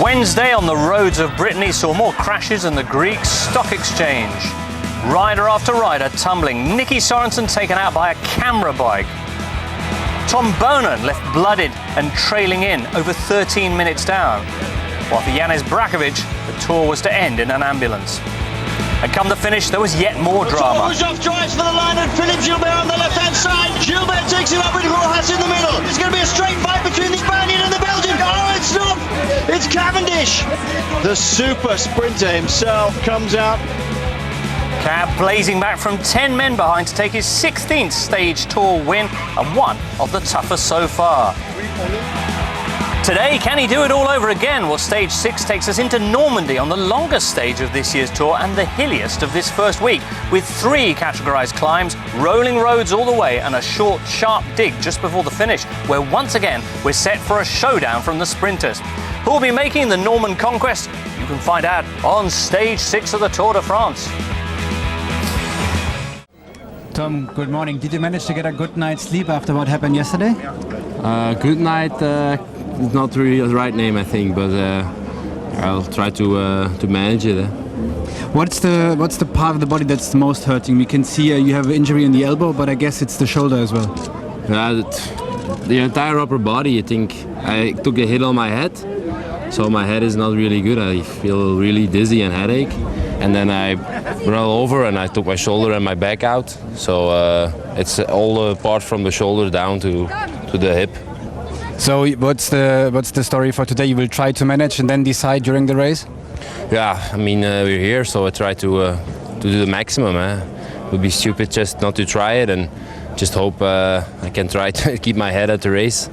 Wednesday on the roads of Brittany saw more crashes than the Greek Stock Exchange. Rider after rider tumbling. Nicky Sorensen taken out by a camera bike. Tom Bonen left blooded and trailing in over 13 minutes down. While for Janez Brakovic, the tour was to end in an ambulance. And come to finish, there was yet more drama. Thor Hushovd drives for the line and Philippe Gilbert on the left-hand side. Gilbert takes it up with Rojas in the middle. It's going to be a straight fight between the Spaniard and the Belgian. Oh, it's not! It's Cavendish! The super sprinter himself comes out. Cab blazing back from 10 men behind to take his 16th stage tour win and one of the toughest so far. Today, can he do it all over again? Well, stage 6 takes us into Normandy on the longest stage of this year's tour and the hilliest of this first week, with 3 categorised climbs, rolling roads all the way and a short, sharp dig just before the finish, where once again we're set for a showdown from the sprinters. Who will be making the Norman conquest? You can find out on stage 6 of the Tour de France. Tom, good morning. Did you manage to get a good night's sleep after what happened yesterday? Good night, not really the right name, I think, but I'll try to manage it. What's the part of the body that's the most hurting? We can see you have an injury in the elbow, but I guess it's the shoulder as well. The entire upper body. I think I took a hit on my head, so my head is not really good. I feel really dizzy and headache, and then I roll over and I took my shoulder and my back out. So it's all apart from the shoulder down to the hip. So what's the story for today? You will try to manage and then decide during the race? Yeah, I mean we're here, so I try to do the maximum. It would be stupid just not to try it, and just hope I can try to keep my head at the race.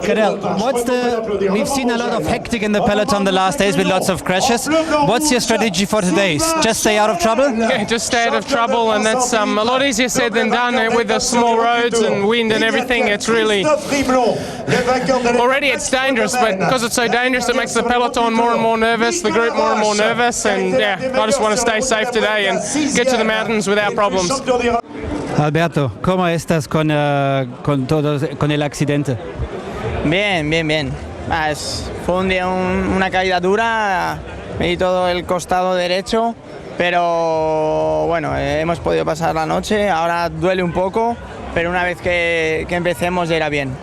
Cadel, we've seen a lot of hectic in the peloton the last days with lots of crashes. What's your strategy for today? Just stay out of trouble? Yeah, just stay out of trouble, and that's a lot easier said than done with the small roads and wind and everything. It's really, already it's dangerous, but because it's so dangerous it makes the peloton more and more nervous, the group more and more nervous, and yeah, I just want to stay safe today and get to the mountains without problems. Alberto, ¿cómo estás con el accidente? Bien, bien, bien. Fue un día una caída dura, me di todo el costado derecho, pero bueno, hemos podido pasar la noche, ahora duele un poco, pero una vez que empecemos ya irá bien.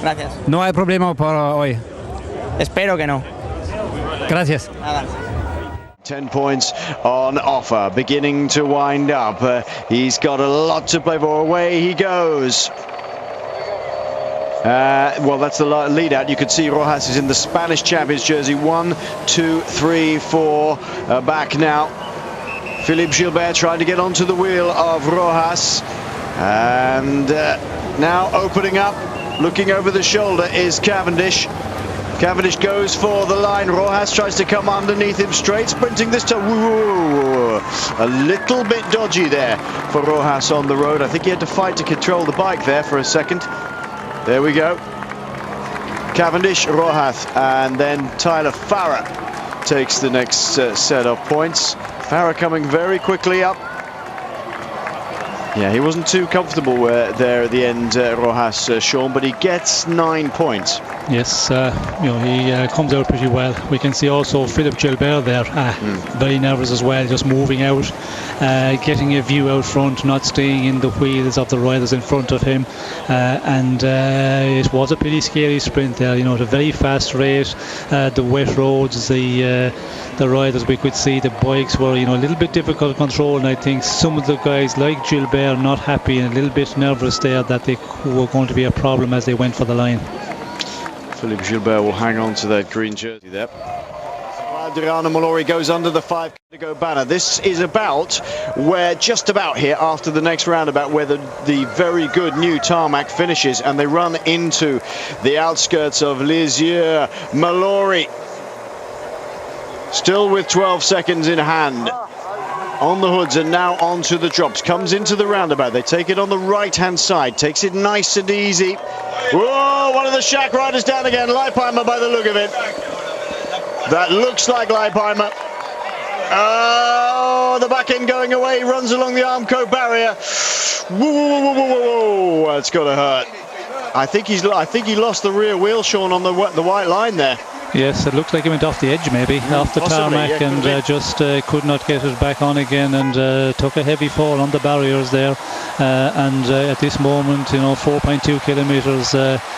Gracias. No hay problema por hoy. Espero que no. Gracias. Nada. 10 points on offer, beginning to wind up. He's got a lot to play for. Away he goes. Well, that's the lead out. You could see Rojas is in the Spanish Champions jersey. 1, 2, 3, 4. Back now. Philippe Gilbert trying to get onto the wheel of Rojas. And now opening up, looking over the shoulder is Cavendish. Cavendish goes for the line. Rojas tries to come underneath him, straight sprinting this time. Woo, a little bit dodgy there for Rojas on the road. I think he had to fight to control the bike there for a second. There we go. Cavendish, Rojas, and then Tyler Farah takes the next set of points. Farah coming very quickly up. Yeah, he wasn't too comfortable there at the end, Rojas, Sean, but he gets 9 points. Yes, he comes out pretty well. We can see also Philippe Gilbert there, very nervous as well, just moving out, getting a view out front, not staying in the wheels of the riders in front of him, and it was a pretty scary sprint there. At a very fast rate, the wet roads, the riders, we could see the bikes were a little bit difficult to control, and I think some of the guys like Gilbert not happy and a little bit nervous there that they were going to be a problem as they went for the line. Philippe Gilbert will hang on to that green jersey there. Dinan and Mallory goes under the 5 to go banner. This is just about here after the next roundabout where the very good new tarmac finishes, and they run into the outskirts of Lisieux. Mallory still with 12 seconds in hand on the hoods, and now onto the drops. Comes into the roundabout. They take it on the right-hand side. Takes it nice and easy. Whoa, one of the Shack riders down again. Leipheimer by the look of it. That looks like Leipheimer. Oh, the back end going away. Runs along the Armco barrier. Whoa, that's got to hurt. I think he lost the rear wheel, Sean, on the white line there. Yes, it looked like he went off the edge, maybe off the possibly, tarmac, yeah, and just could not get it back on again, and took a heavy fall on the barriers there. And at this moment, 4.2 kilometres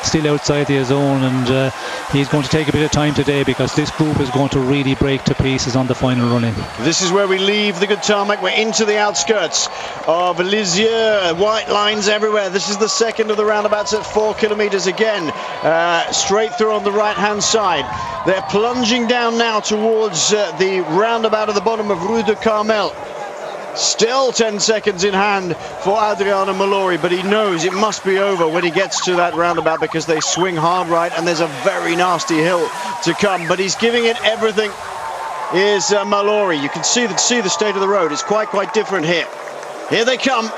still outside the zone, and he's going to take a bit of time today because this group is going to really break to pieces on the final run-in. This is where we leave the good tarmac. We're into the outskirts of Lisieux. White lines everywhere. This is the second of the roundabouts at 4 kilometres again, straight through on the right-hand side. They're plunging down now towards the roundabout at the bottom of Rue de Carmel. Still 10 seconds in hand for Adriano Malori, but he knows it must be over when he gets to that roundabout because they swing hard right and there's a very nasty hill to come. But he's giving it everything, is Malori. You can see the state of the road. It's quite different here. Here they come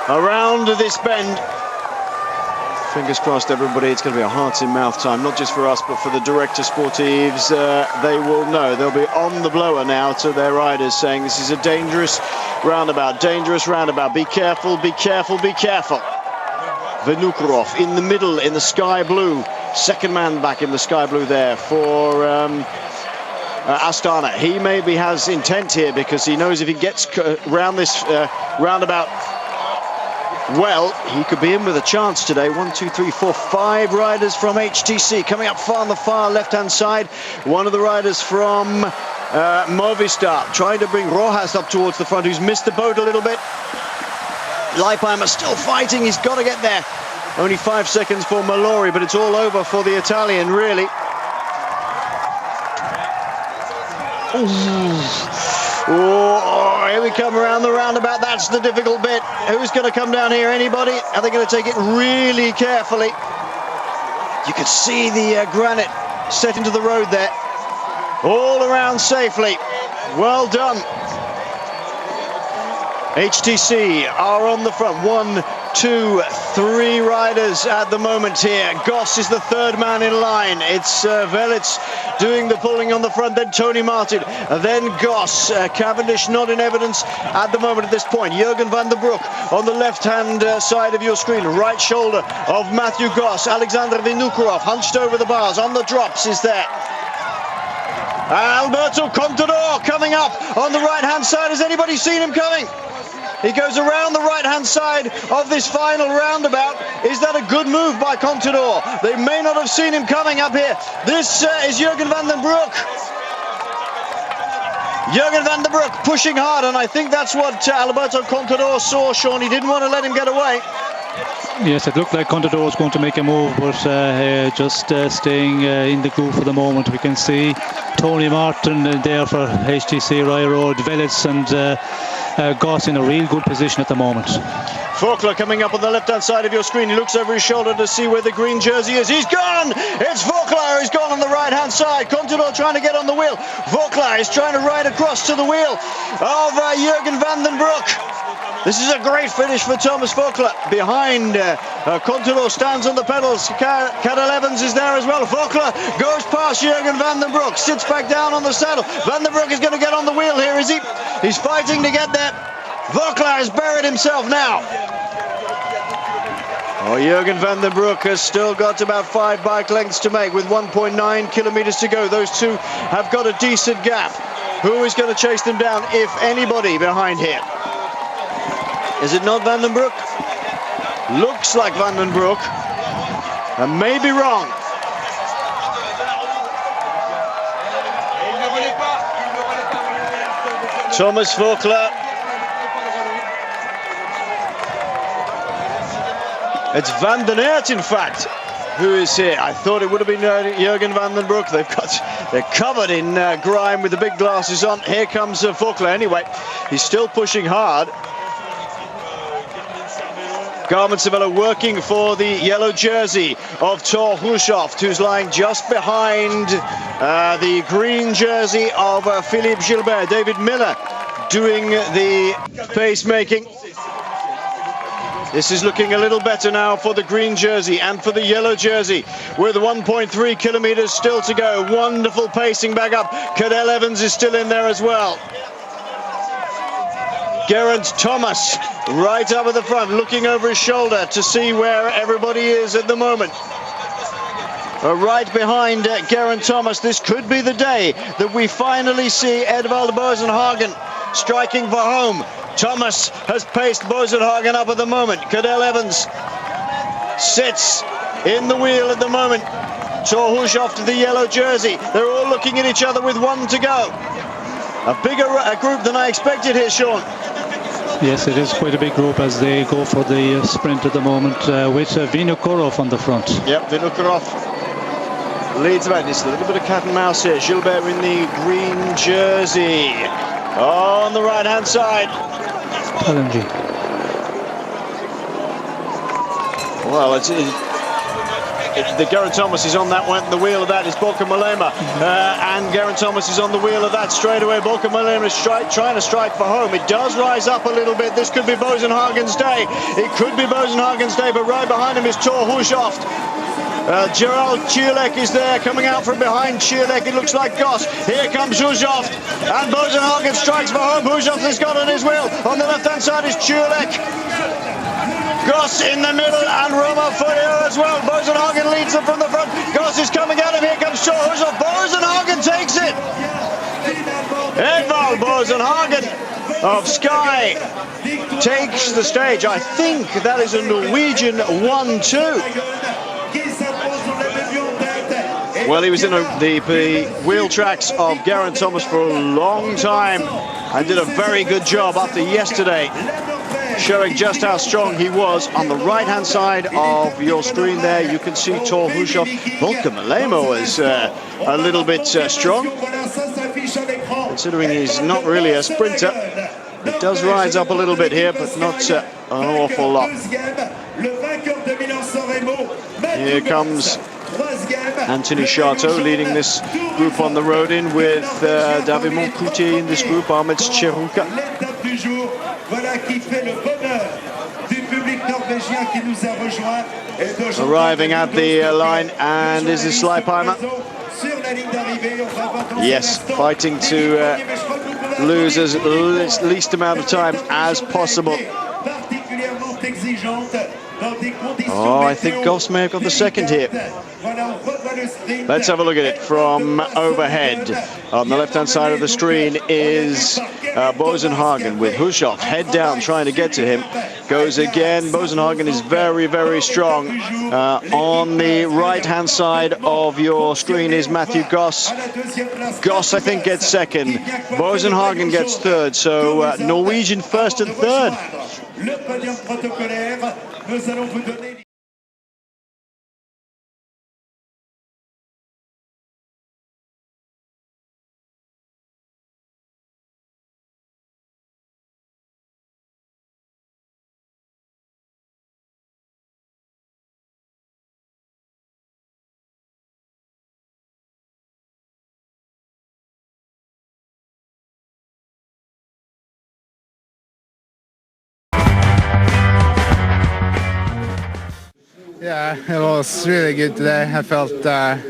around this bend. Fingers crossed, everybody, it's going to be a heart-in-mouth time, not just for us, but for the director sportives. They will know. They'll be on the blower now to their riders, saying this is a dangerous roundabout, Be careful, be careful, be careful. Vinokurov in the middle, in the sky blue. Second man back in the sky blue there for Astana. He maybe has intent here because he knows if he gets around this roundabout, well, he could be in with a chance today. 1, 2, 3, 4, 5 riders from HTC coming up far on the far left-hand side. One of the riders from Movistar trying to bring Rojas up towards the front, who's missed the boat a little bit. Leipheimer still fighting. He's got to get there. Only 5 seconds for Malori, but it's all over for the Italian, really. Oh, here we come around the roundabout. That's the difficult bit. Who's going to come down here? Anybody? Are they going to take it really carefully? You can see the granite set into the road there. All around safely. Well done. HTC are on the front. 1, 2, 3 riders at the moment here. Goss is the third man in line. It's Velits doing the pulling on the front, then Tony Martin, then Goss. Cavendish not in evidence at the moment at this point. Jürgen van der Broek on the left-hand side of your screen. Right shoulder of Matthew Goss. Alexander Vinokurov hunched over the bars. On the drops is there Alberto Contador coming up on the right-hand side. Has anybody seen him coming? He goes around the right-hand side of this final roundabout. Is that a good move by Contador? They may not have seen him coming up here. This is Jürgen van den Broek. Jürgen van den Broek pushing hard, and I think that's what Alberto Contador saw, Sean. He didn't want to let him get away. Yes, it looked like Contador was going to make a move, but just staying in the group for the moment. We can see Tony Martin there for HTC Railroad, Velits and Goss in a real good position at the moment. Voeckler coming up on the left-hand side of your screen. He looks over his shoulder to see where the green jersey is. He's gone! It's Voeckler. He's gone on the right-hand side. Contador trying to get on the wheel. Voeckler is trying to ride across to the wheel of Jürgen van den Broek. This is a great finish for Thomas Voeckler. Behind, Contador stands on the pedals. Cadel Evans is there as well. Voeckler goes past Jürgen van den Broek, sits back down on the saddle. Van den Broek is going to get on the wheel here, is he? He's fighting to get there. Voeckler has buried himself now. Oh, Jürgen van den Broek has still got about 5 bike lengths to make with 1.9 kilometers to go. Those two have got a decent gap. Who is going to chase them down, if anybody, behind here? Is it not Van den Broek? Looks like Van den Broek. I may be wrong. Thomas Voeckler. It's Van den Aert, in fact, who is here. I thought it would have been Jürgen van den Broek. They're covered in grime with the big glasses on. Here comes Voeckler anyway. He's still pushing hard. Garmin Cervélo working for the yellow jersey of Thor Hushovd, who's lying just behind the green jersey of Philippe Gilbert. David Miller doing the pacemaking. This is looking a little better now for the green jersey and for the yellow jersey, with 1.3 kilometers still to go. Wonderful pacing back up. Cadel Evans is still in there as well. Geraint Thomas right up at the front, looking over his shoulder to see where everybody is at the moment. right behind Geraint Thomas. This could be the day that we finally see Edvald Boasson-Hagen striking for home. Thomas has paced Boasson-Hagen up at the moment. Cadel Evans sits in the wheel at the moment. Thor Hushovd to the yellow jersey. They're all looking at each other with one to go. A bigger group than I expected here, Sean. Yes, it is quite a big group as they go for the sprint at the moment with Vinokourov on the front. Yep, Vinokourov leads back. It's a little bit of cat and mouse here. Gilbert in the green jersey. On the right-hand side. Palangi. Well, the Geraint Thomas is on that one. The wheel of that is Bauke Mollema, and Geraint Thomas is on the wheel of that straight away. Bauke Mollema is trying to strike for home. It does rise up a little bit. This could be Boasson-Hagen's day. It could be Boasson-Hagen's day, but right behind him is Thor Hushovd. Gerald Schleck is there, coming out from behind Schleck. It looks like Goss. Here comes Hushovd, and Boasson-Hagen strikes for home. Hushovd has got on his wheel. On the left-hand side is Schleck. Goss in the middle, and Roma Foyer as well. Boasson-Hagen leads them from the front. Goss is coming at him. Here comes Thor Hushovd. Boasson-Hagen takes it. Edvald Boasson-Hagen of Sky takes the stage. I think that is a Norwegian 1-2. Well, he was in the wheel tracks of Geraint Thomas for a long time and did a very good job after yesterday, showing just how strong he was. On the right-hand side of your screen there, you can see Thor Hushovd. Bauke Mollema was a little bit strong, considering he's not really a sprinter. It does rise up a little bit here, but not an awful lot. Here comes Anthony Châteauroux leading this group on the road in with David Moncoutier in this group, Ahmed Cheruka. Arriving at the line, and is this Leipheimer? Yes, fighting to lose as least amount of time as possible. Oh, I think Goss may have got the second here. Let's have a look at it from overhead. On the left-hand side of the screen is Boasson-Hagen with Hushovd head down trying to get to him. Goes again. Boasson-Hagen is very, very strong. On the right-hand side of your screen is Matthew Goss. Goss, I think, gets second. Boasson-Hagen gets third. So Norwegian first and third. Yeah, it was really good today. I felt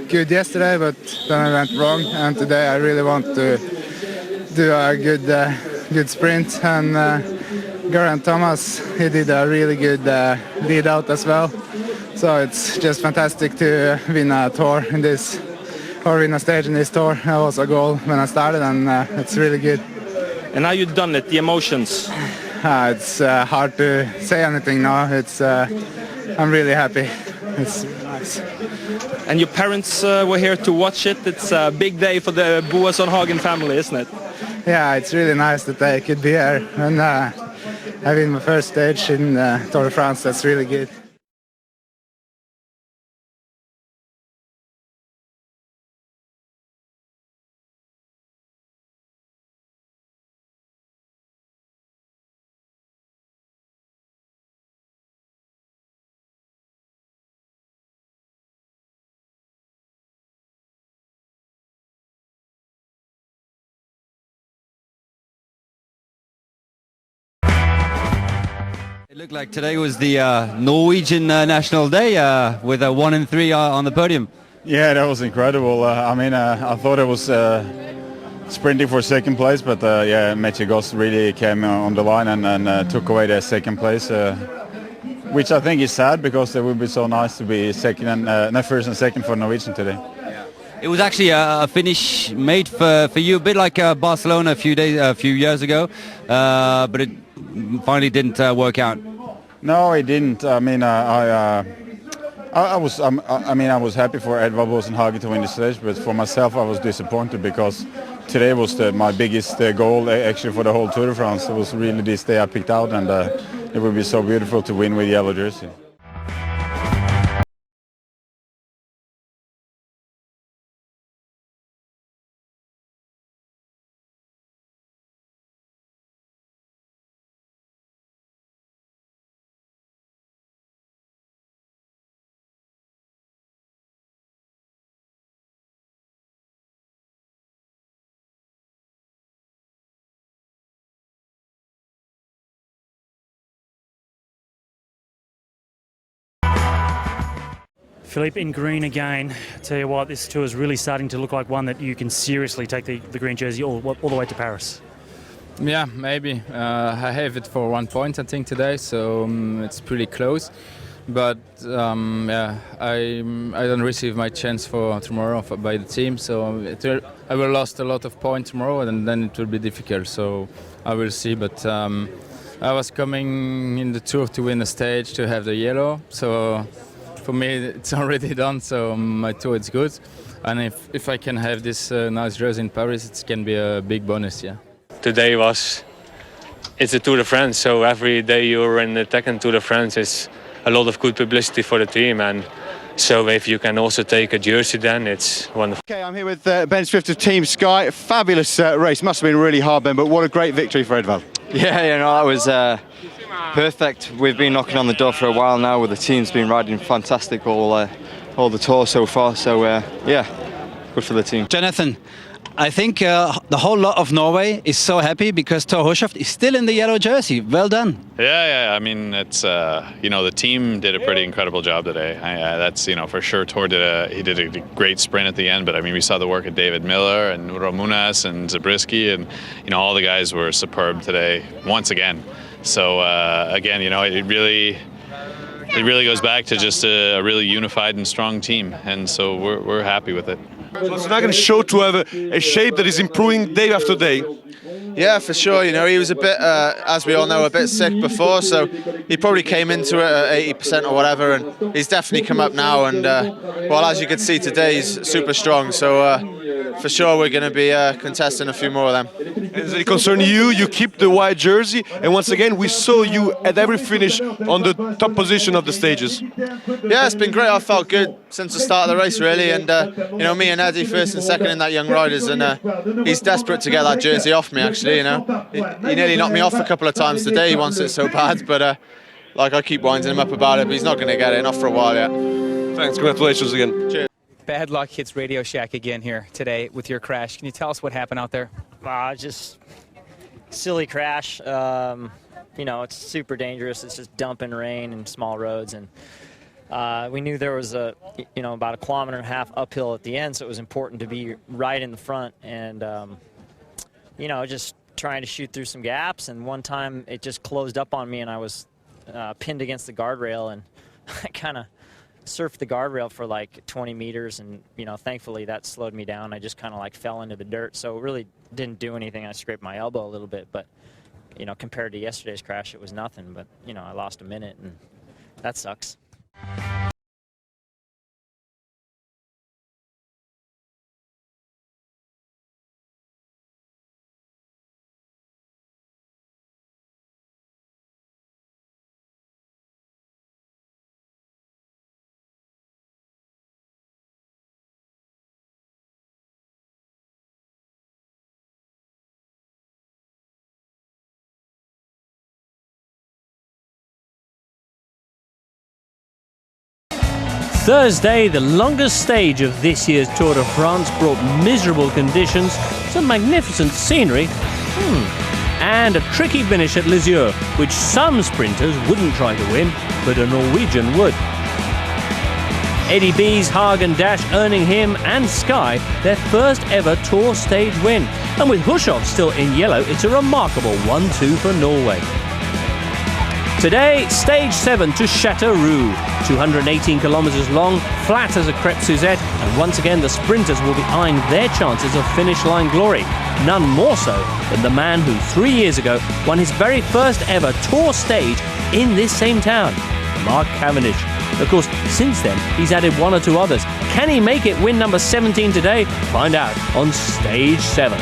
good yesterday, but then I went wrong. And today I really want to do a good sprint. And Geraint Thomas, he did a really good lead out as well. So it's just fantastic to win a tour in this, or win a stage in this tour. That was a goal when I started, and it's really good. And now you've done it, the emotions? It's hard to say anything now. It's I'm really happy. It's nice. And your parents were here to watch it. It's a big day for the Boasson-Hagen family, isn't it? Yeah, it's really nice that they could be here. And having my first stage in Tour de France, that's really good. It looked like today was the Norwegian national day with a 1 and 3 on the podium. Yeah, that was incredible. I mean, I thought it was sprinting for second place, but yeah, Matthew Goss really came on the line and took away their second place. which I think is sad because it would be so nice to be second and first and second for Norwegian today. It was actually a finish made for you, a bit like Barcelona a few years ago, but it finally didn't work out. No, it didn't. I mean, I was happy for Edvard Boasson-Hagen to win the stage, but for myself, I was disappointed because today was my biggest goal actually for the whole Tour de France. It was really this day I picked out, and it would be so beautiful to win with yellow jersey. Philippe, in green again. Tell you what, this tour is really starting to look like one that you can seriously take the green jersey all the way to Paris. Yeah, maybe. I have it for 1 point, I think, today, so it's pretty close. But yeah, I don't receive my chance for tomorrow by the team, so I will lost a lot of points tomorrow, and then it will be difficult. So I will see. But I was coming in the tour to win a stage to have the yellow, so. For me, it's already done, so my tour is good. And if I can have this nice jersey in Paris, it can be a big bonus, yeah. Today it's the Tour de France, so every day you're in the second Tour de France is a lot of good publicity for the team. And so if you can also take a jersey, then it's wonderful. Okay, I'm here with Ben Swift of Team Sky. Fabulous race, must have been really hard, Ben, but what a great victory for Edvald. Yeah, you know, that was perfect. We've been knocking on the door for a while now, with the team's been riding fantastic all the tour so far, so yeah, good for the team. Jonathan, I think the whole lot of Norway is so happy because Thor Hushovd is still in the yellow jersey. Well done. Yeah, I mean, it's you know, the team did a pretty incredible job today. That's, you know, for sure. Thor did a great sprint at the end, but I mean, we saw the work of David Miller and Uro Munas and Zabriskie, and you know, all the guys were superb today once again. So again, you know, it really goes back to just a really unified and strong team, and so we're happy with it. So it's not going to show to have a shape that is improving day after day. Yeah, for sure. You know, he was a bit, as we all know, a bit sick before, so he probably came into it at 80% or whatever, and he's definitely come up now. And well, as you can see today, he's super strong. So for sure, we're going to be contesting a few more of them. Does it concern you? You keep the white jersey, and once again, we saw you at every finish on the top position of the stages. Yeah, it's been great. I felt good since the start of the race, really, and you know, me and Eddie first and second in that young riders, and he's desperate to get that jersey off me. Actually, you know, he nearly knocked me off a couple of times today. He wants it so bad, but like, I keep winding him up about it, but he's not going to get it, not for a while yet. Thanks, congratulations again. Cheers. Bad luck hits Radio Shack again here today with your crash. Can you tell us what happened out there? Just silly crash. You know, it's super dangerous. It's just dumping rain and small roads, and we knew there was about 1.5 kilometers uphill at the end, so it was important to be right in the front, and you know, just trying to shoot through some gaps. And one time it just closed up on me, and I was pinned against the guardrail, and I kind of surfed the guardrail for like 20 meters, and you know, thankfully that slowed me down. I just kind of like fell into the dirt, so it really didn't do anything. I scraped my elbow a little bit, but you know, compared to yesterday's crash, it was nothing. But you know, I lost a minute, and that sucks. Thursday, the longest stage of this year's Tour de France, brought miserable conditions, some magnificent scenery, and a tricky finish at Lisieux, which some sprinters wouldn't try to win, but a Norwegian would. Eddie B's Hagen Dash earning him and Sky their first ever Tour stage win. And with Hushovd still in yellow, it's a remarkable 1-2 for Norway. Today, stage 7 to Châteauroux, 218 kilometres long, flat as a crepe Suzette, and once again the sprinters will be eyeing their chances of finish line glory. None more so than the man who 3 years ago won his very first ever Tour stage in this same town, Mark Cavendish. Of course, since then, he's added one or two others. Can he make it win number 17 today? Find out on stage 7.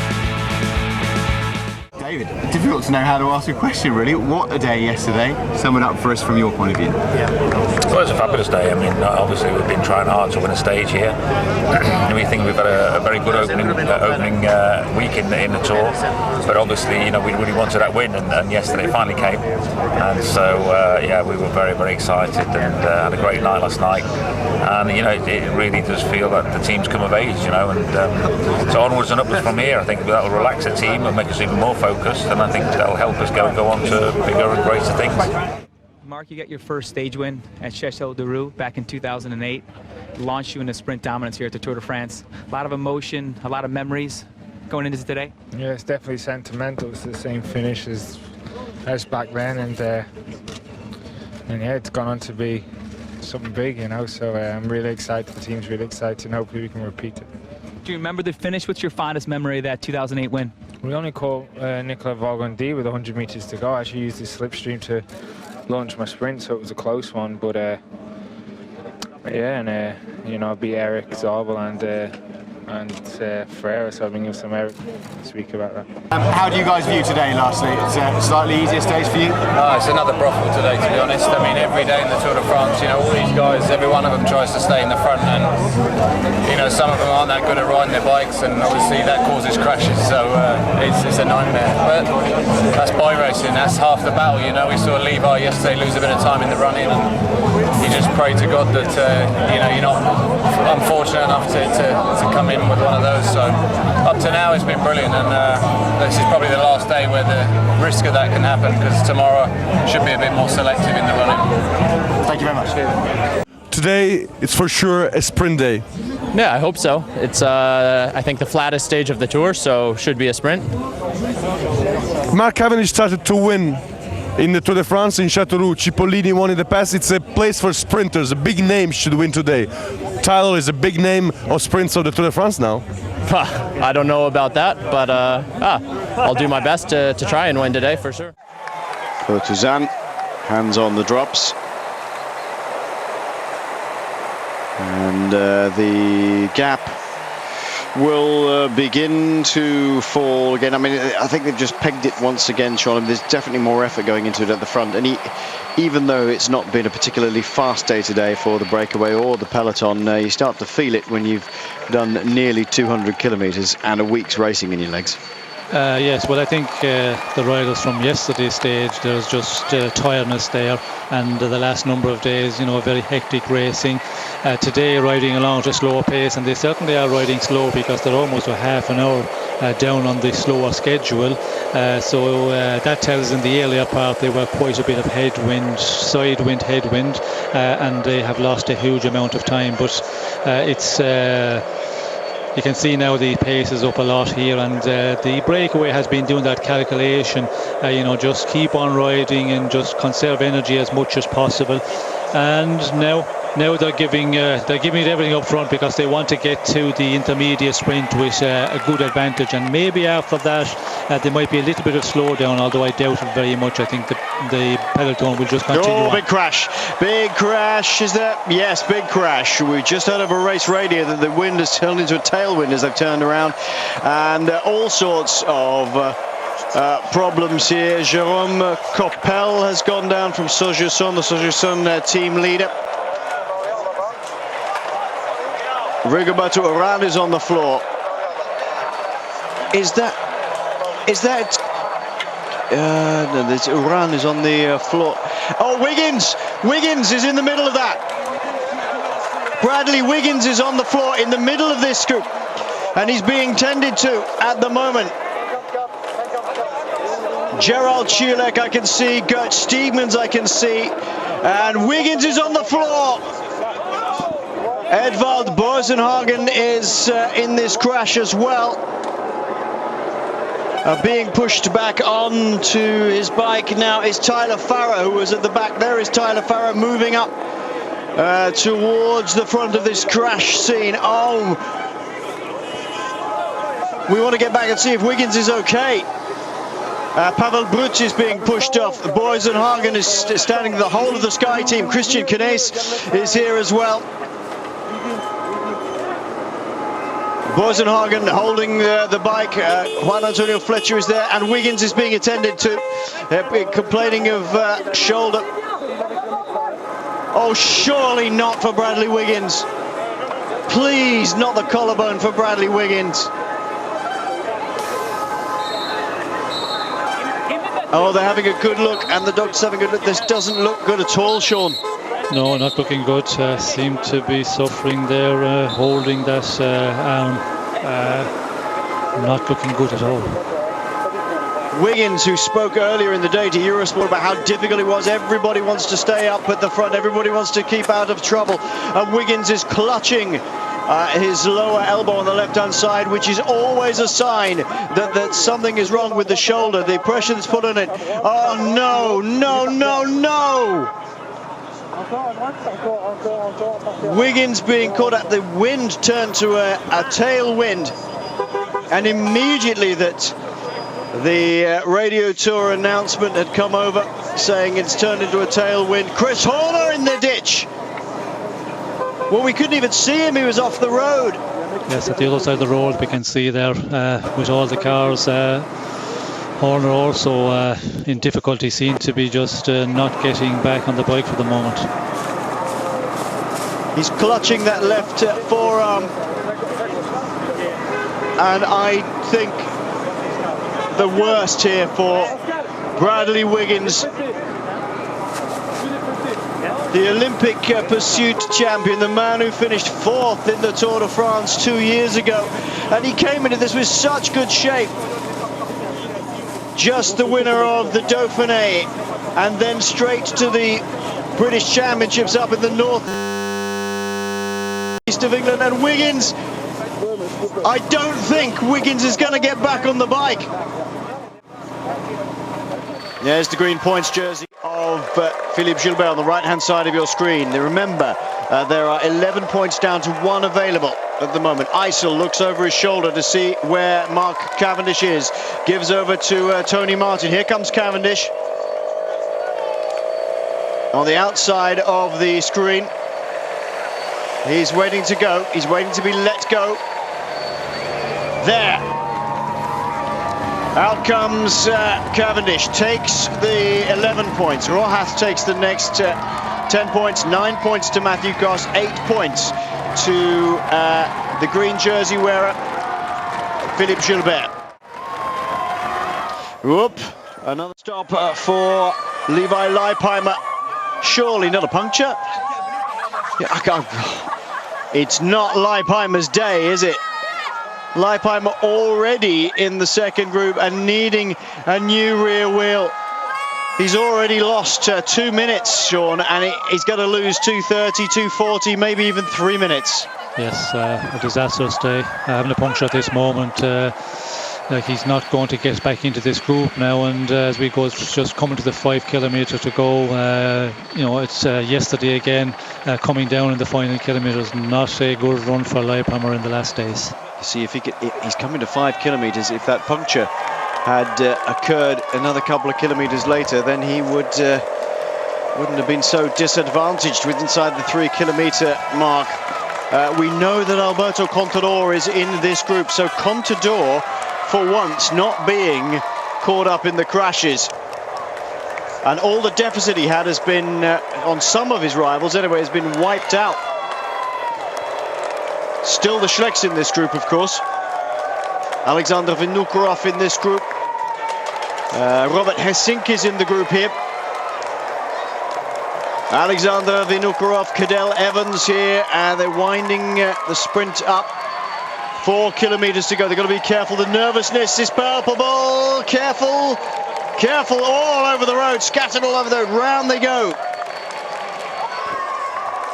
David, difficult to know how to ask a question, really. What a day yesterday. Sum it up for us from your point of view. Well, it was a fabulous day. I mean, obviously we've been trying hard to win a stage here. We think we've had a very good opening week in the Tour, but obviously, you know, we really wanted that win, and yesterday it finally came. And so, yeah, we were very, very excited and had a great night last night. And you know, it really does feel that the team's come of age, you know, and so onwards and upwards from here. I think that will relax the team and make us even more focused, and I think that'll help us go on to bigger and greater things. Mark, you got your first stage win at Châteauroux back in 2008. Launched you into sprint dominance here at the Tour de France. A lot of emotion, a lot of memories going into today. Yeah, it's definitely sentimental. It's the same finish as back then, and yeah, it's gone on to be something big, you know. So I'm really excited. The team's really excited, and hopefully we can repeat it. Do you remember the finish? What's your fondest memory of that 2008 win? We only caught Nicolas Valgandi with 100 meters to go. I actually used his slipstream to launch my sprint, so it was a close one. But yeah, and you know, I beat Eric Zabel and Ferreira, so I've been giving some Eric to speak about that. How do you guys view today, lastly? It's a slightly easier stage for you? It's another brothel today, to be honest. I mean, every day in the Tour de France, you know, all these guys, every one of them tries to stay in the front, and, you know, some of them aren't that good at riding their bikes, and obviously that causes crashes, so it's a nightmare. But that's bike racing, that's half the battle, you know. We saw Levi yesterday lose a bit of time in the run-in, and you just pray to God that, you know, you're not unfortunate enough to come in with one of those. So up to now it's been brilliant, and this is probably the last day where the risk of that can happen, because tomorrow should be a bit more selective in the running. Thank you very much. Today it's for sure a sprint day. Yeah, I hope so. It's I think the flattest stage of the Tour, so should be a sprint. Mark Cavendish started to win in the Tour de France in Châteauroux. Cipollini won in the past. It's a place for sprinters. A big name should win today. Tyler is a big name of sprints of the Tour de France now. I don't know about that, but I'll do my best to try and win today for sure. Tuzan, hands on the drops. And the gap will begin to fall again. I mean, I think they've just pegged it once again, Sean. There's definitely more effort going into it at the front. And even though it's not been a particularly fast day today for the breakaway or the peloton, you start to feel it when you've done nearly 200 kilometres and a week's racing in your legs. Yes, well, I think the riders from yesterday's stage, there's just tiredness there, and the last number of days, you know, very hectic racing. Today riding along at a slower pace, and they certainly are riding slow because they're almost a half an hour down on the slower schedule. So that tells in the earlier part they were quite a bit of headwind, sidewind, headwind, and they have lost a huge amount of time. But it's you can see now the pace is up a lot here, and the breakaway has been doing that calculation, you know, just keep on riding and just conserve energy as much as possible. And now they're giving it everything up front because they want to get to the intermediate sprint with a good advantage, and maybe after that there might be a little bit of slowdown, although I doubt it very much. I think the peloton will just continue on. Big crash, is there? Yes, big crash. We just heard of a race radio that the wind has turned into a tailwind as they've turned around, and all sorts of problems here. Jérôme Coppel has gone down from Sojuson, the Sojuson team leader. Rigoberto Urán is on the floor. Is that no, there's Urán is on the floor. Oh, Wiggins is in the middle of that. Bradley Wiggins is on the floor in the middle of this group, and he's being tended to at the moment. Gerald Schleck I can see, Gert Steegmans I can see, and Wiggins is on the floor. Edvald Boasson Hagen is in this crash as well. Being pushed back onto his bike now is Tyler Farrar, who was at the back. There is Tyler Farrar moving up towards the front of this crash scene. Oh, we want to get back and see if Wiggins is okay. Pavel Brutsch is being pushed off. Boysenhagen is standing the whole of the Sky team. Christian Knees is here as well. Boysenhagen holding the bike. Juan Antonio Fletcher is there, and Wiggins is being attended to. Complaining of shoulder. Oh, surely not for Bradley Wiggins. Please, not the collarbone for Bradley Wiggins. Oh, they're having a good look, and the doctor's having a good look. This doesn't look good at all, Sean. No, not looking good. Seem to be suffering there, holding that arm. Not looking good at all. Wiggins, who spoke earlier in the day to Eurosport about how difficult it was. Everybody wants to stay up at the front. Everybody wants to keep out of trouble. And Wiggins is clutching his lower elbow on the left-hand side, which is always a sign that something is wrong with the shoulder. The pressure that's put on it. Oh, no, no, no, no! Wiggins being caught at the wind turned to a tailwind, and immediately that the radio tour announcement had come over saying it's turned into a tailwind. Chris Horner in the ditch. Well, we couldn't even see him, he was off the road. Yes, at the other side of the road we can see there with all the cars. Horner also in difficulty, seemed to be just not getting back on the bike for the moment. He's clutching that left forearm, and I think the worst here for Bradley Wiggins, the Olympic pursuit champion, the man who finished 4th in the Tour de France 2 years ago, and he came into this with such good shape. Just the winner of the Dauphiné, and then straight to the British Championships up in the north east of England. And Wiggins, I don't think Wiggins is going to get back on the bike. There's the green points jersey of Philippe Gilbert on the right-hand side of your screen. Now remember, there are 11 points down to 1 available at the moment. Eisel looks over his shoulder to see where Mark Cavendish is. Gives over to Tony Martin. Here comes Cavendish. On the outside of the screen. He's waiting to go. He's waiting to be let go. There. Out comes Cavendish. Takes the 11 points. Rojas takes the next 10 points. 9 points to Matthew Goss. 8 points to the green jersey wearer, Philippe Gilbert. Whoop. Another stop for Levi Leipheimer. Surely not a puncture? Yeah, I can't. It's not Leipheimer's day, is it? Leipheimer already in the second group and needing a new rear wheel. He's already lost 2 minutes, Sean, and he's going to lose 2:30, 2:40, maybe even 3 minutes. Yes, a disastrous day. Having a puncture at this moment. Like he's not going to get back into this group now, and as we go, it's just coming to the 5 kilometres to go. You know, it's yesterday again, coming down in the final kilometres. Not a good run for Leipheimer in the last days. You see, if he's coming to 5 kilometres, if that puncture had occurred another couple of kilometres later, then he wouldn't have been so disadvantaged with inside the 3 kilometre mark. We know that Alberto Contador is in this group, so Contador, for once, not being caught up in the crashes. And all the deficit he had has been, on some of his rivals anyway, has been wiped out. Still the Schlecks in this group, of course. Alexander Vinokurov in this group. Robert Hessink is in the group here. Alexander Vinokurov, Cadel Evans here, and they're winding the sprint up. 4 kilometres to go. They've got to be careful. The nervousness is palpable. Careful, careful, all over the road, scattered all over the road. Round they go.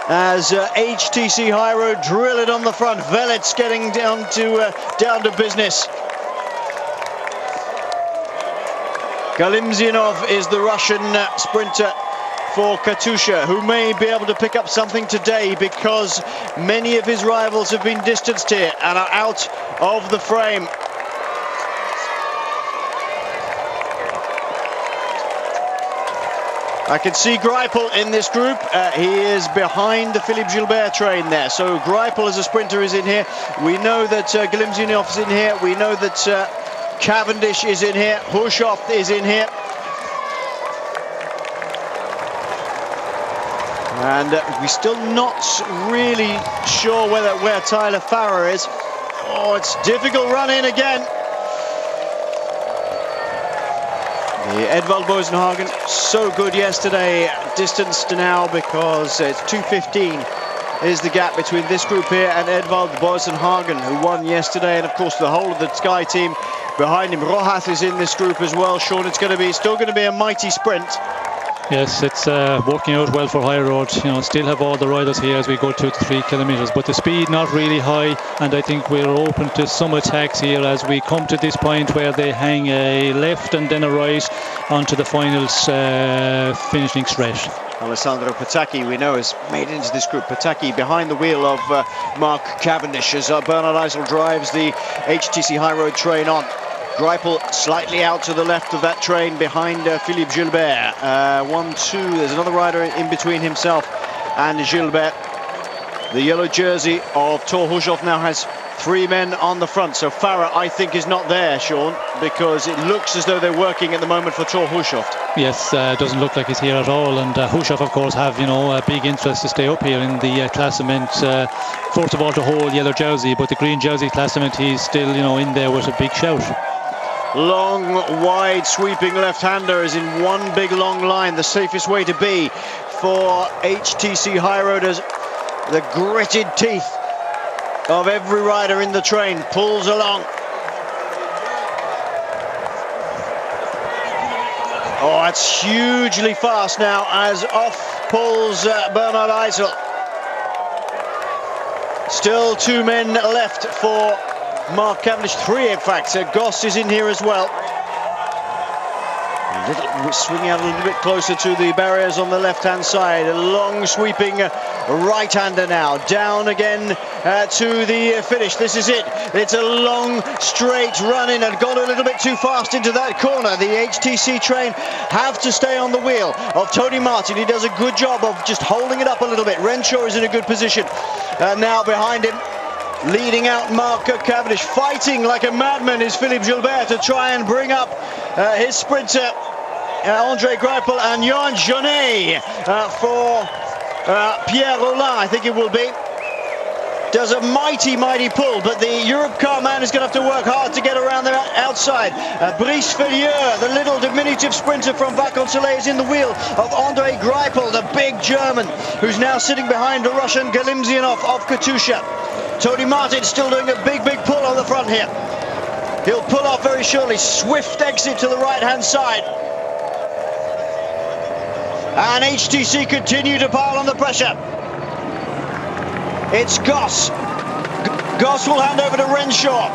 As HTC High Road drill it on the front. Velets getting down to business. Galimzyanov is the Russian sprinter for Katusha, who may be able to pick up something today because many of his rivals have been distanced here and are out of the frame. I can see Greipel in this group. He is behind the Philippe Gilbert train there. So Greipel as a sprinter is in here. We know that Galimzyanov is in here. We know that Cavendish is in here. Hushovd is in here. And we're still not really sure where Tyler Farrer is. Oh, it's difficult run in again. The Edvald Bosenhagen, so good yesterday, distanced now because it's 2:15 is the gap between this group here and Edvald Bosenhagen, who won yesterday, and of course the whole of the Sky team behind him. Rojas is in this group as well. Sean, it's still going to be a mighty sprint. Yes, it's working out well for High Road. You know, still have all the riders here as we go 2 to 3 kilometres, but the speed not really high, and I think we're open to some attacks here as we come to this point where they hang a left and then a right onto the finals finishing stretch. Alessandro Patacchi, we know, has made it into this group. Patacchi behind the wheel of Mark Cavendish as Bernard Eisel drives the HTC High Road train on. Greipel slightly out to the left of that train behind Philippe Gilbert. 1-2, there's another rider in between himself and Gilbert. The yellow jersey of Thor Hushovd now has 3 men on the front. So Farrer, I think, is not there, Sean, because it looks as though they're working at the moment for Thor Hushovd. Yes, doesn't look like he's here at all, and Hushovd, of course, have, you know, a big interest to stay up here in the classement. First of all, to hold yellow jersey, but the green jersey classement, he's still, you know, in there with a big shout. Long, wide, sweeping left-hander is in one big long line, the safest way to be for HTC High Roaders. The gritted teeth of every rider in the train pulls along. Oh, it's hugely fast now as off pulls Bernard Eisel. Still 2 men left for Mark Cavendish, 3 in fact. Goss is in here as well. Swinging out a little bit closer to the barriers on the left-hand side. A long sweeping right-hander now. Down again to the finish. This is it. It's a long, straight run in and got a little bit too fast into that corner. The HTC train have to stay on the wheel of Tony Martin. He does a good job of just holding it up a little bit. Renshaw is in a good position. Now behind him, leading out Mark Cavendish. Fighting like a madman is Philippe Gilbert to try and bring up his sprinter André Greipel and Johan Jonet for Pierre Rollin, I think it will be. Does a mighty pull, but the Europcar man is going to have to work hard to get around the outside. Brice Felieur, the little diminutive sprinter from Vacansoleil, is in the wheel of André Greipel, the big German, who's now sitting behind the Russian Galimzyanov of Katusha. Tony Martin still doing a big pull on the front here. He'll pull off very shortly. Swift exit to the right-hand side. And HTC continue to pile on the pressure. It's Goss. Goss will hand over to Renshaw.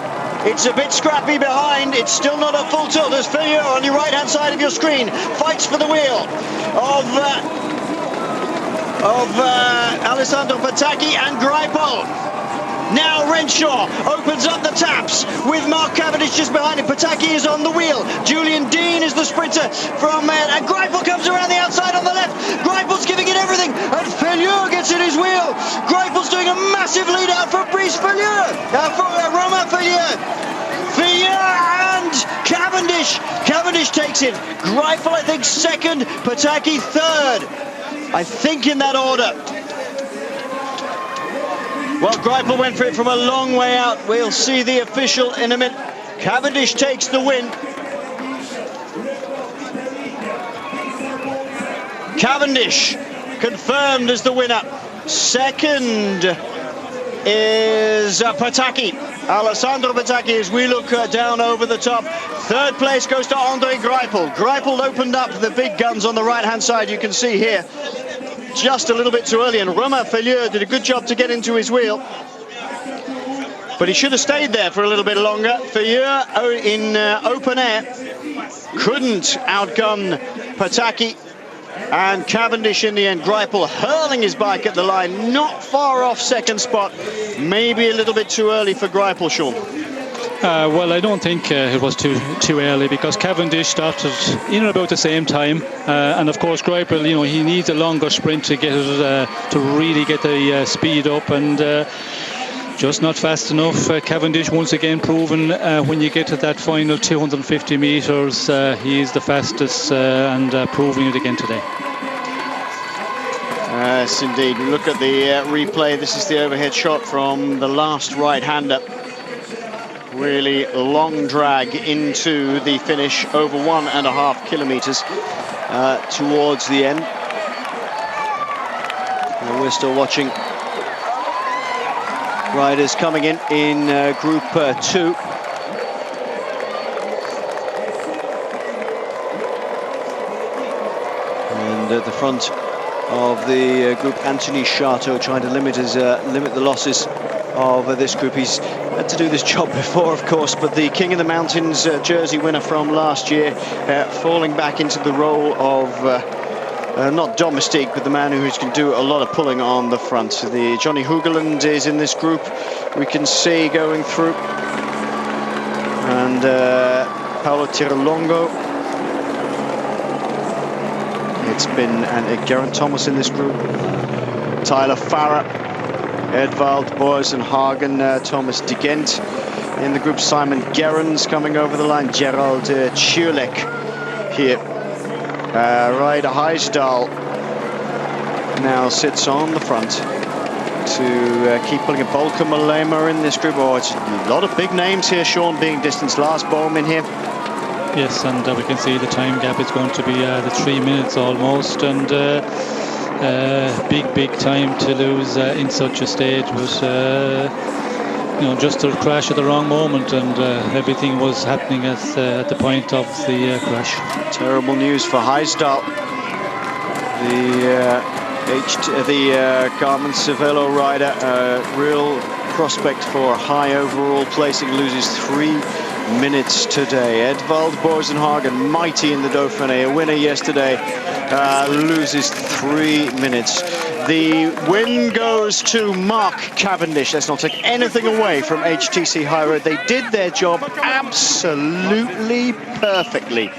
It's a bit scrappy behind. It's still not a full tilt. There's Felieur on your right-hand side of your screen. Fights for the wheel of Alessandro Patacchi and Greipel. Now Renshaw opens up the taps with Mark Cavendish just behind him. Patacchi is on the wheel. Julian Dean is the sprinter from and Greipel comes around the outside on the left. Greipel's giving it everything, and Felieur gets in his wheel. Greipel's doing a massive lead out for Brice Felieur, for Romain Felieur. Felieur and Cavendish. Cavendish takes it. Greipel, I think, second. Patacchi third. I think in that order. Well, Greipel went for it from a long way out. We'll see the official in a minute. Cavendish takes the win. Cavendish confirmed as the winner. Second is Patacchi. Alessandro Patacchi, as we look down over the top. Third place goes to André Greipel. Greipel opened up the big guns on the right-hand side, you can see here. Just a little bit too early, and Romain Felieur did a good job to get into his wheel. But he should have stayed there for a little bit longer. Feuer in open air couldn't outgun Pataki. And Cavendish in the end, Greipel hurling his bike at the line, not far off second spot. Maybe a little bit too early for Greipel, Sean. Well, I don't think it was too early, because Cavendish started in about the same time, and of course Greipel, you know, he needs a longer sprint to get it to really get the speed up, and just not fast enough. Cavendish once again proven when you get to that final 250 metres, he is the fastest, and proving it again today. Yes, indeed. Look at the replay. This is the overhead shot from the last right-hander. Really long drag into the finish, over 1.5 kilometres towards the end. And we're still watching riders coming in Group 2. And at the front of the group, Anthony Châteauroux trying to limit the losses of this group. He's had to do this job before, of course, but the King of the Mountains jersey winner from last year, falling back into the role of not domestique, but the man who can do a lot of pulling on the front. The Johnny Hogeland is in this group, we can see going through, and Paolo Tirolongo. It's been Geraint Thomas in this group, Tyler Farrer, Edvald Boasson-Hagen, Thomas de Gent in the group, Simon Gerrans coming over the line, Gerald Ciolek here. Ryder Hushovd now sits on the front to keep pulling a Volker Malema in this group. Oh, it's a lot of big names here, Sean, being distanced. Lars Bohm in here. Yes, and we can see the time gap is going to be the 3 minutes almost, and big time to lose in such a stage. But you know, just to crash at the wrong moment, and everything was happening at the point of the crash. Terrible news for Hushovd. The Garmin Cervélo rider, real prospect for high overall placing, loses 3 minutes today. Edvald Boasson-Hagen, mighty in the Dauphiné, a winner yesterday, loses 3 minutes. The win goes to Mark Cavendish. Let's not take anything away from HTC High Road. They did their job absolutely perfectly.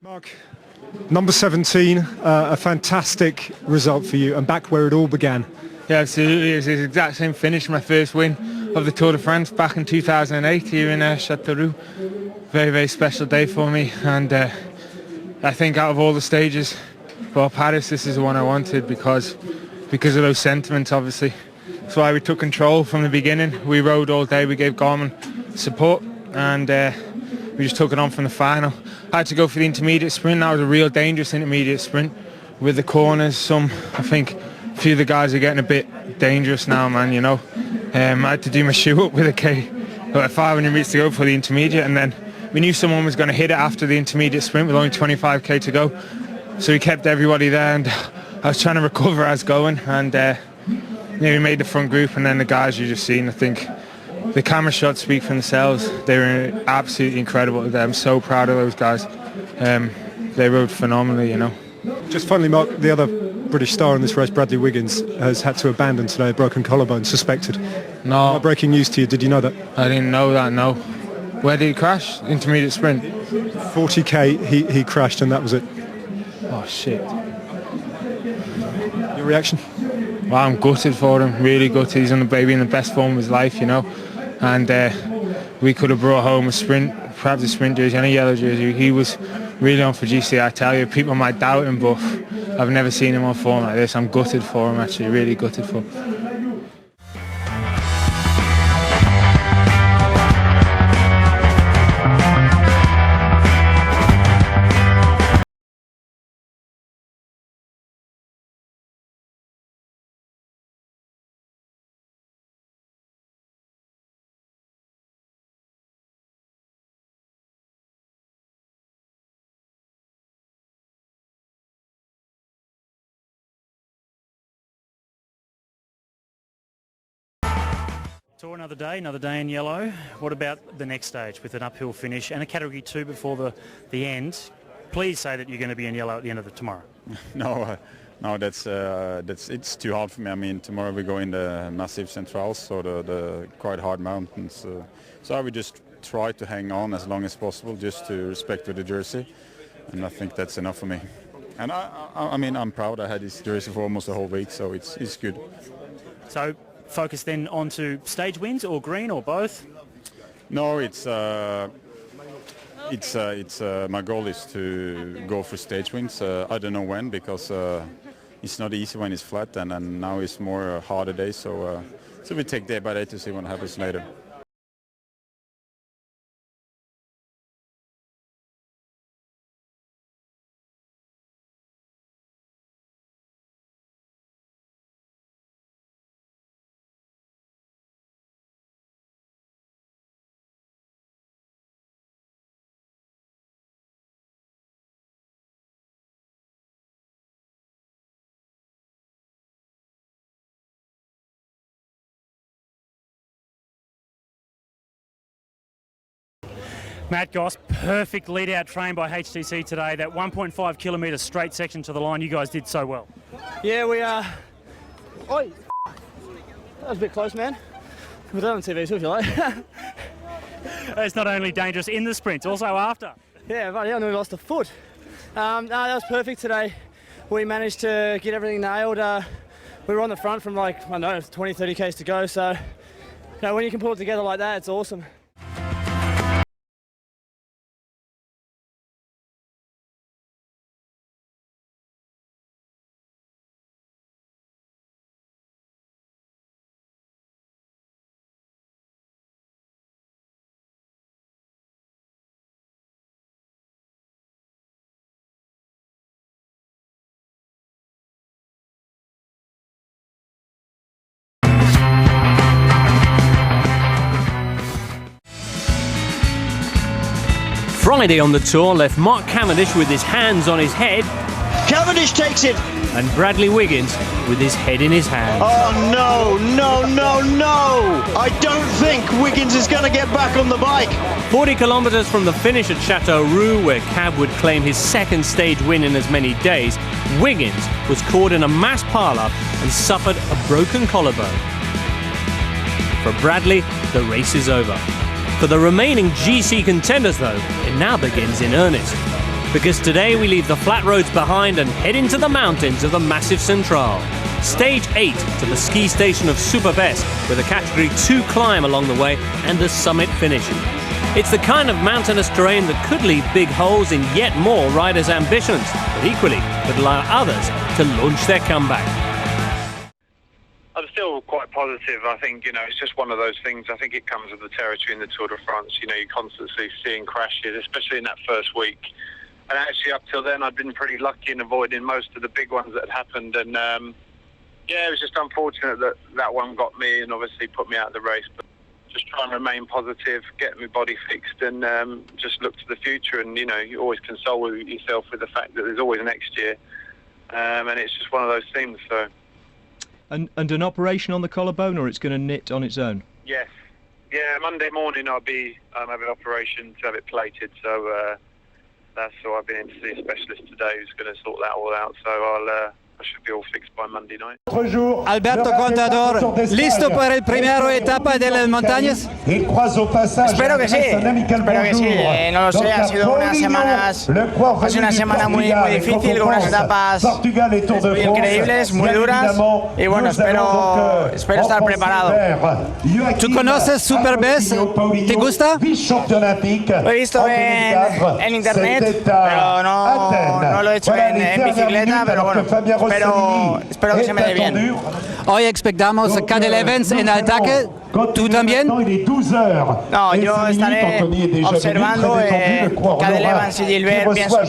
Mark, number 17, a fantastic result for you, and back where it all began. Yeah, absolutely. It was the exact same finish, my first win of the Tour de France back in 2008 here in Châteauroux. Very special day for me, and I think out of all the stages, well, Paris, this is the one I wanted because of those sentiments, obviously. That's why we took control from the beginning. We rode all day, we gave Garmin support, and we just took it on from the final. I had to go for the intermediate sprint. That was a real dangerous intermediate sprint with the corners. I think a few of the guys are getting a bit dangerous now, man, you know. I had to do my shoe up with a 500 metres to go for the intermediate, and then we knew someone was going to hit it after the intermediate sprint with only 25k to go. So we kept everybody there, and I was trying to recover as going, and we made the front group, and then the guys you just seen, I think the camera shots speak for themselves. They were absolutely incredible. I'm so proud of those guys. They rode phenomenally, you know. Just finally, Mark, the other British star in this race, Bradley Wiggins, has had to abandon today, a broken collarbone, suspected. No. Breaking news to you, did you know that? I didn't know that, no. Where did he crash? Intermediate sprint? 40k, he crashed, and that was it. Oh, shit. Your reaction? Well, I'm gutted for him, really gutted. He's on the baby in the best form of his life, you know. And we could have brought home a sprint, perhaps a sprint jersey and a yellow jersey. He was really on for GC, I tell you. People might doubt him, but I've never seen him on form like this. I'm gutted for him, actually, really gutted for him. Tour another day in yellow. What about the next stage with an uphill finish and a Category 2 before the end? Please say that you're going to be in yellow at the end of tomorrow. No, that's it's too hard for me. I mean, tomorrow we go in the Massif Centrales, so the quite hard mountains. So I would just try to hang on as long as possible, just to respect with the jersey, and I think that's enough for me. And I mean, I'm proud. I had this jersey for almost a whole week, so it's good. So focus then onto stage wins or green or both? No, my goal is to go for stage wins. I don't know when, because it's not easy when it's flat, and now it's more harder days. So we take day by day to see what happens later. Matt Goss, perfect lead-out train by HTC today. That 1.5 kilometre straight section to the line, you guys did so well. Yeah, we are. Oi, that was a bit close, man. We'll do it on TV too, if you like. It's not only dangerous in the sprints, also after. Yeah, but yeah, I nearly lost a foot. No, that was perfect today. We managed to get everything nailed. We were on the front from like, I don't know, 20, 30 Ks to go. So, you know, when you can pull it together like that, it's awesome. Friday on the Tour left Mark Cavendish with his hands on his head. Cavendish takes it. And Bradley Wiggins with his head in his hands. Oh no, no, no, no! I don't think Wiggins is going to get back on the bike. 40 kilometres from the finish at Châteauroux, where Cav would claim his second stage win in as many days, Wiggins was caught in a mass pile-up and suffered a broken collarbone. For Bradley, the race is over. For the remaining GC contenders, though, it now begins in earnest. Because today we leave the flat roads behind and head into the mountains of the Massif Central. Stage 8 to the ski station of Super-Besse, with a Category 2 climb along the way and the summit finish. It's the kind of mountainous terrain that could leave big holes in yet more riders' ambitions, but equally could allow others to launch their comeback. I'm still quite positive. I think, it's just one of those things. I think it comes with the territory in the Tour de France. You're constantly seeing crashes, especially in that first week. And actually, up till then, I'd been pretty lucky in avoiding most of the big ones that had happened. And, it was just unfortunate that that one got me and obviously put me out of the race. But just try and remain positive, get my body fixed, and just look to the future. And, you always console yourself with the fact that there's always next year. And it's just one of those things, so... And an operation on the collarbone, or it's going to knit on its own? Yes. Yeah, Monday morning I'll be having an operation to have it plated, so I've been in to see a specialist today who's going to sort that all out, so I should be all fixed by Monday night. Alberto Contador, ¿listo para el primero etapa de las montañas? Espero que sí, no lo sé, ha sido una semana muy difícil, con unas etapas muy increíbles, muy duras, y bueno, espero estar preparado. ¿Tú conoces Super-Besse? ¿Te gusta? Lo he visto en internet, pero no lo he hecho en bicicleta, pero bueno, espero que se me dé bien. Hoy expectamos a Cadel Evans en ataque. ¿Tú también? No, yo estaré observando. Cadel Evans y Gilbert pienso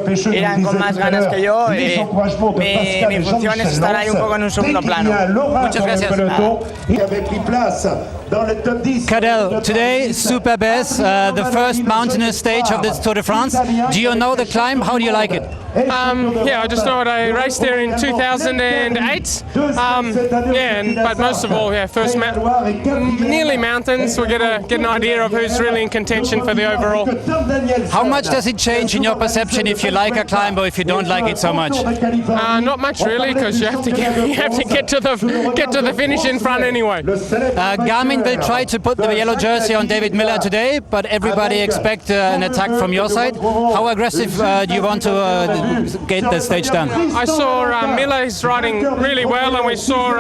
que irán con más ganas que yo. Mi función es estar ahí un poco en un segundo plano. Muchas gracias. Cadel, today Super-Besse, the first mountainous stage of this Tour de France. Do you know the climb? How do you like it? Yeah, I just know it. I raced there in 2008. But most of all, first nearly mountains. We'll get an idea of who's really in contention for the overall. How much does it change in your perception if you like a climb or if you don't like it so much? Not much really, because you have to get to the finish in front anyway. Garmin will try to put the yellow jersey on David Miller today, but everybody expects an attack from your side. How aggressive do you want to get the stage done? I saw Miller is riding really well, and we saw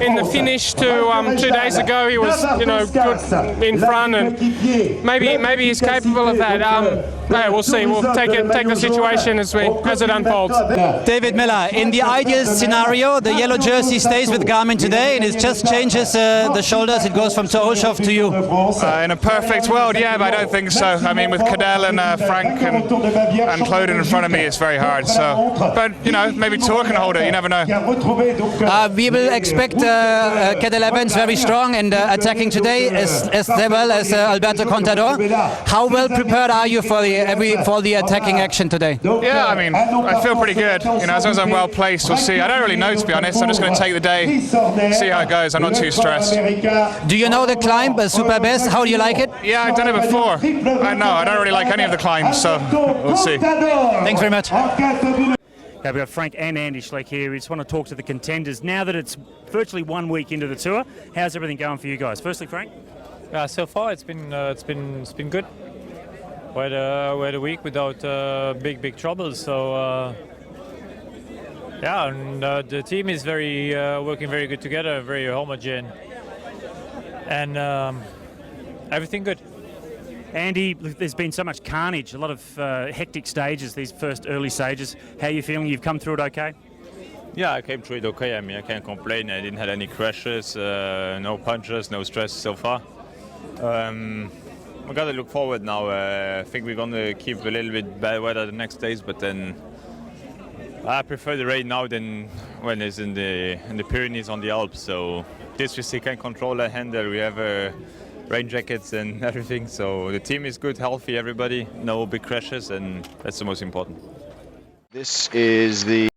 in the finish 2 days ago he was good in front, and maybe he's capable of that. Yeah, we'll see. We'll take the situation as it unfolds. David Miller, in the ideal scenario, the yellow jersey stays with Garmin today, and it just changes the shoulders. It goes from Thor Hushovd to you. In a perfect world, yeah, but I don't think so. I mean, with Cadel and Fränk and Claude in front of me, it's very hard. So, but maybe Thor can hold it. You never know. We will expect Cadel Evans very strong and attacking today, as well as Alberto Contador. How well prepared are you for the attacking action today? Yeah, I mean, I feel pretty good. As long as I'm well placed, we'll see. I don't really know, to be honest. I'm just going to take the day, see how it goes. I'm not too stressed. Do you know the climb, Super-Besse? How do you like it? Yeah, I've done it before. I know. I don't really like any of the climbs, so we'll see. Thanks very much. Okay, we've got Fränk and Andy Schleck here. We just want to talk to the contenders. Now that it's virtually 1 week into the tour, how's everything going for you guys? Firstly, Fränk? So far it's been good. We had a week without big troubles. So and the team is working very good together, very homogeneous, and everything good. Andy, there's been so much carnage, a lot of hectic stages, these first early stages. How are you feeling? You've come through it okay? Yeah, I came through it okay. I mean, I can't complain. I didn't have any crashes, no punches, no stress so far. We got to look forward now. I think we're going to keep a little bit bad weather the next days, but then I prefer the rain now than when it's in the Pyrenees on the Alps. So this we can control and handle. We have rain jackets and everything. So the team is good, healthy, everybody. No big crashes, and that's the most important. This is the